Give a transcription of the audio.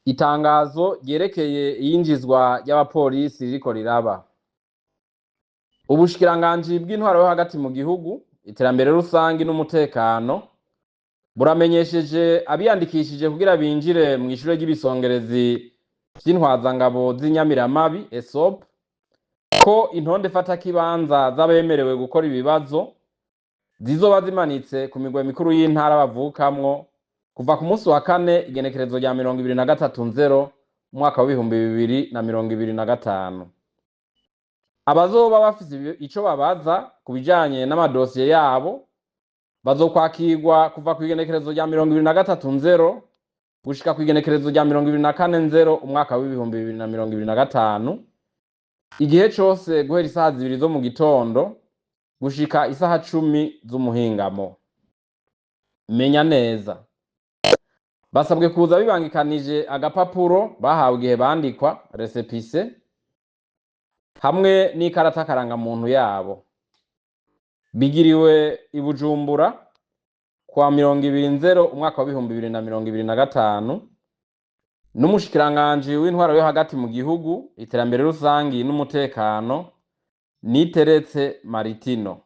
Itangazo ryerekeye iyinjizwa ry'abapolisi ririko riraba. Ubushikiranganji bw'intwaro yo hagati mu gihugu, iterambere rusangi n'umutekano buramenyesheje abiyandikishije kugira binjire mw'ishure ry'ibisongerezi vy'intwazangabo z'inyamiramabi ESOP ko intonde fatakibanza z'abemerewe gukora ibibazo zizoba zimanitse ku migwa mikuru y'intara bavukamwo kuva ku munsi wa kane igenekerezo rya 23/0 umwaka wa 2025. Abazoba bafise ico babaza ku bijanye n'amadosiye yabo bazokwakirwa kuva ku igenekerezo rya 23/0 gushika ku igenekerezo rya 24/0 umwaka wa 2025, igihe cose guhera isaha 2 zo mu gitondo gushika isaha 10 z'umuhingamo. Menya neza, basabwe kuza bibangikanije agapapuro bahawe igihe bandikwa resepise hamwe n'ikarata karangamuntu yabo. Bigiriwe i Bujumbura kwa 20/0 umwaka wa 2025 n'umushikiranganji w'intwaro yo hagati mu gihugu, iterambere rusangi n'umutekano Niteretse Maritino.